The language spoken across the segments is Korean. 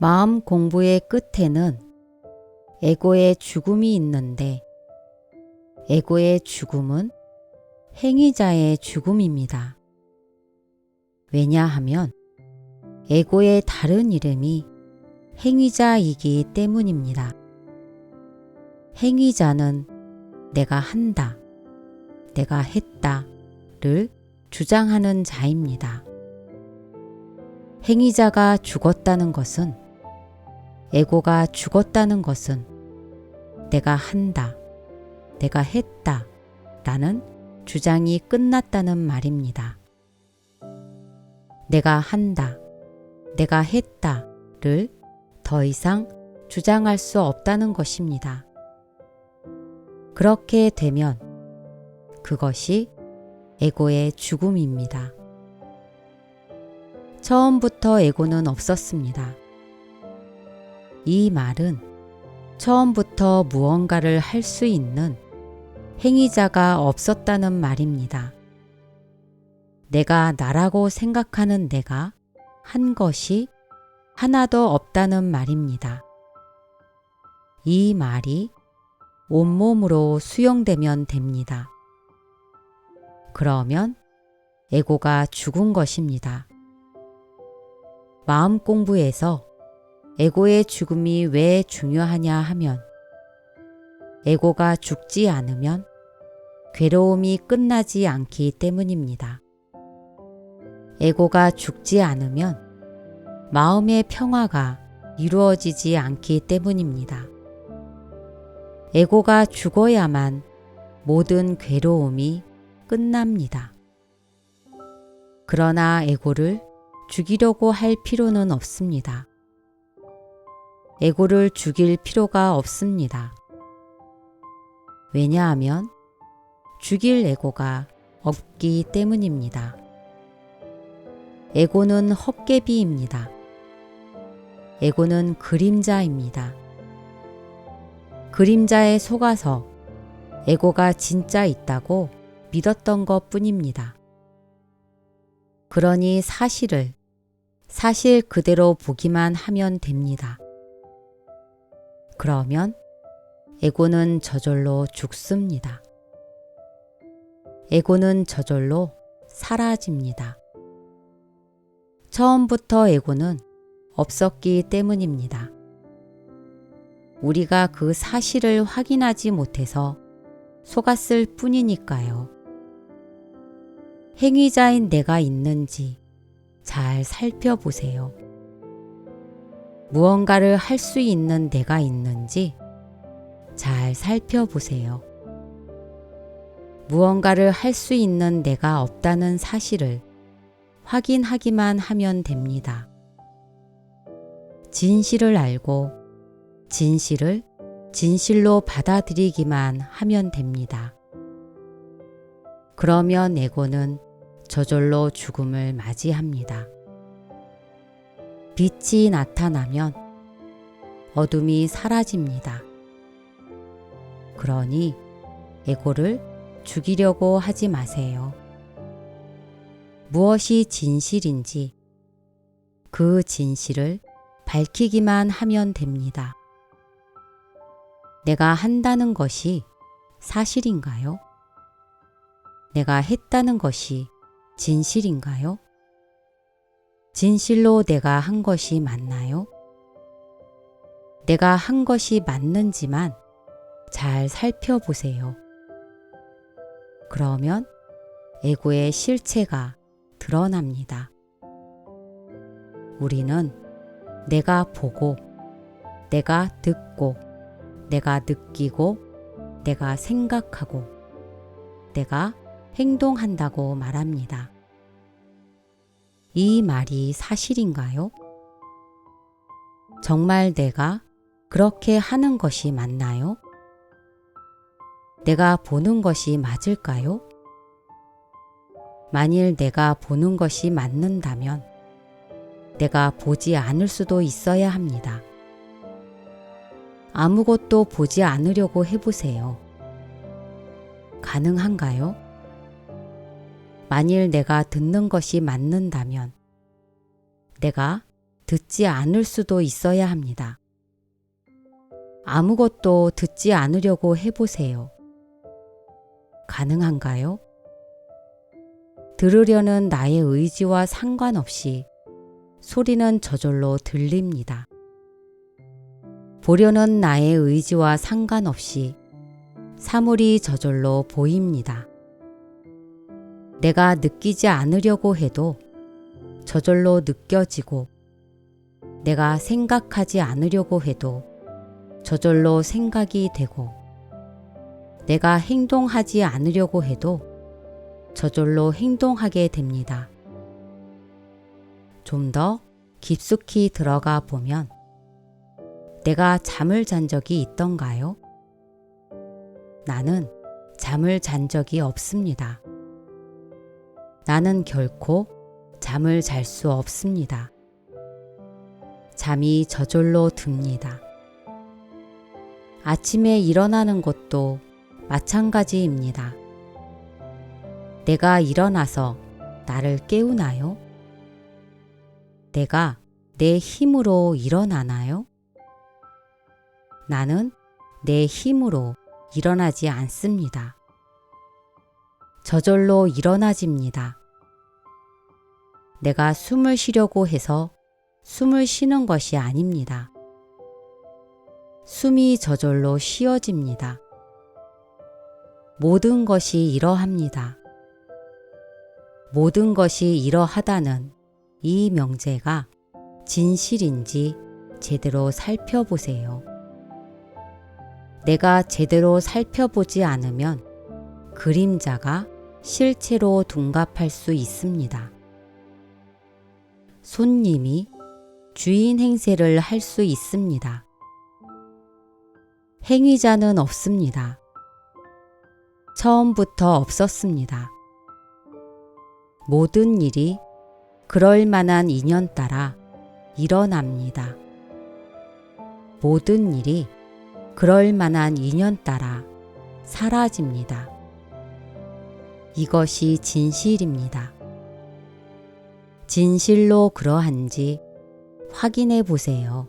마음 공부의 끝에는 에고의 죽음이 있는데 에고의 죽음은 행위자의 죽음입니다. 왜냐하면 에고의 다른 이름이 행위자이기 때문입니다. 행위자는 내가 한다, 내가 했다를 주장하는 자입니다. 행위자가 죽었다는 것은, 에고가 죽었다는 것은 내가 한다, 내가 했다 라는 주장이 끝났다는 말입니다. 내가 한다, 내가 했다를 더 이상 주장할 수 없다는 것입니다. 그렇게 되면 그것이 에고의 죽음입니다. 처음부터 에고는 없었습니다. 이 말은 처음부터 무언가를 할 수 있는 행위자가 없었다는 말입니다. 내가 나라고 생각하는 내가 한 것이 하나도 없다는 말입니다. 이 말이 온몸으로 수용되면 됩니다. 그러면 에고가 죽은 것입니다. 마음 공부에서 에고의 죽음이 왜 중요하냐 하면 에고가 죽지 않으면 괴로움이 끝나지 않기 때문입니다. 에고가 죽지 않으면 마음의 평화가 이루어지지 않기 때문입니다. 에고가 죽어야만 모든 괴로움이 끝납니다. 그러나 에고를 죽이려고 할 필요는 없습니다. 에고를 죽일 필요가 없습니다. 왜냐하면 죽일 에고가 없기 때문입니다. 에고는 헛개비입니다. 에고는 그림자입니다. 그림자에 속아서 에고가 진짜 있다고 믿었던 것 뿐입니다. 그러니 사실을 사실 그대로 보기만 하면 됩니다. 그러면 에고는 저절로 죽습니다. 에고는 저절로 사라집니다. 처음부터 에고는 없었기 때문입니다. 우리가 그 사실을 확인하지 못해서 속았을 뿐이니까요. 행위자인 내가 있는지 잘 살펴보세요. 무언가를 할 수 있는 내가 있는지 잘 살펴보세요. 무언가를 할 수 있는 내가 없다는 사실을 확인하기만 하면 됩니다. 진실을 알고 진실을 진실로 받아들이기만 하면 됩니다. 그러면 에고는 저절로 죽음을 맞이합니다. 빛이 나타나면 어둠이 사라집니다. 그러니 에고를 죽이려고 하지 마세요. 무엇이 진실인지 그 진실을 밝히기만 하면 됩니다. 내가 한다는 것이 사실인가요? 내가 했다는 것이 진실인가요? 진실로 내가 한 것이 맞나요? 내가 한 것이 맞는지만 잘 살펴보세요. 그러면 에고의 실체가 드러납니다. 우리는 내가 보고, 내가 듣고, 내가 느끼고, 내가 생각하고, 내가 행동한다고 말합니다. 이 말이 사실인가요? 정말 내가 그렇게 하는 것이 맞나요? 내가 보는 것이 맞을까요? 만일 내가 보는 것이 맞는다면 내가 보지 않을 수도 있어야 합니다. 아무것도 보지 않으려고 해보세요. 가능한가요? 만일 내가 듣는 것이 맞는다면 내가 듣지 않을 수도 있어야 합니다. 아무것도 듣지 않으려고 해보세요. 가능한가요? 들으려는 나의 의지와 상관없이 소리는 저절로 들립니다. 보려는 나의 의지와 상관없이 사물이 저절로 보입니다. 내가 느끼지 않으려고 해도 저절로 느껴지고, 내가 생각하지 않으려고 해도 저절로 생각이 되고, 내가 행동하지 않으려고 해도 저절로 행동하게 됩니다. 좀 더 깊숙이 들어가 보면 내가 잠을 잔 적이 있던가요? 나는 잠을 잔 적이 없습니다. 나는 결코 잠을 잘 수 없습니다. 잠이 저절로 듭니다. 아침에 일어나는 것도 마찬가지입니다. 내가 일어나서 나를 깨우나요? 내가 내 힘으로 일어나나요? 나는 내 힘으로 일어나지 않습니다. 저절로 일어나집니다. 내가 숨을 쉬려고 해서 숨을 쉬는 것이 아닙니다. 숨이 저절로 쉬어집니다. 모든 것이 이러합니다. 모든 것이 이러하다는 이 명제가 진실인지 제대로 살펴보세요. 내가 제대로 살펴보지 않으면 그림자가 실체로 둔갑할 수 있습니다. 손님이 주인 행세를 할 수 있습니다. 행위자는 없습니다. 처음부터 없었습니다. 모든 일이 그럴 만한 인연 따라 일어납니다. 모든 일이 그럴 만한 인연 따라 사라집니다. 이것이 진실입니다. 진실로 그러한지 확인해 보세요.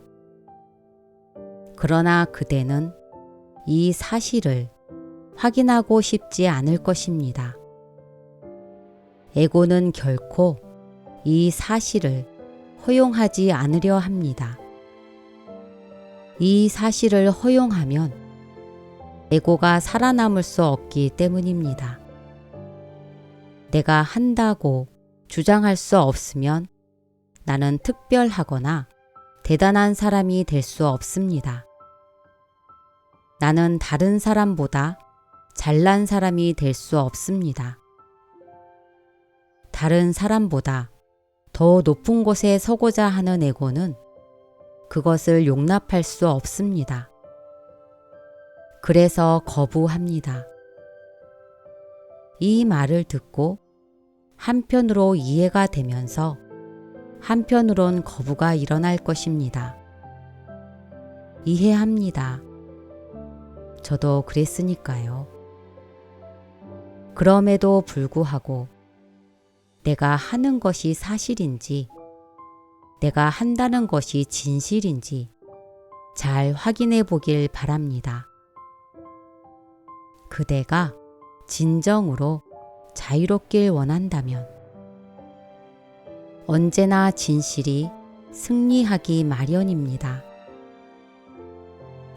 그러나 그대는 이 사실을 확인하고 싶지 않을 것입니다. 에고는 결코 이 사실을 허용하지 않으려 합니다. 이 사실을 허용하면 에고가 살아남을 수 없기 때문입니다. 내가 한다고 주장할 수 없으면 나는 특별하거나 대단한 사람이 될 수 없습니다. 나는 다른 사람보다 잘난 사람이 될 수 없습니다. 다른 사람보다 더 높은 곳에 서고자 하는 에고는 그것을 용납할 수 없습니다. 그래서 거부합니다. 이 말을 듣고 한편으로 이해가 되면서 한편으론 거부가 일어날 것입니다. 이해합니다. 저도 그랬으니까요. 그럼에도 불구하고 내가 하는 것이 사실인지, 내가 한다는 것이 진실인지 잘 확인해 보길 바랍니다. 그대가 진정으로 자유롭길 원한다면 언제나 진실이 승리하기 마련입니다.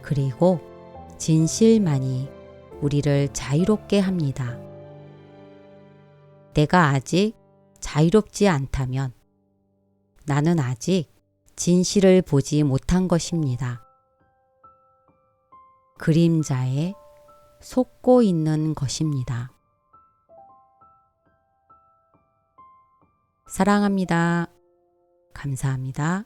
그리고 진실만이 우리를 자유롭게 합니다. 내가 아직 자유롭지 않다면 나는 아직 진실을 보지 못한 것입니다. 그림자에 속고 있는 것입니다. 사랑합니다. 감사합니다.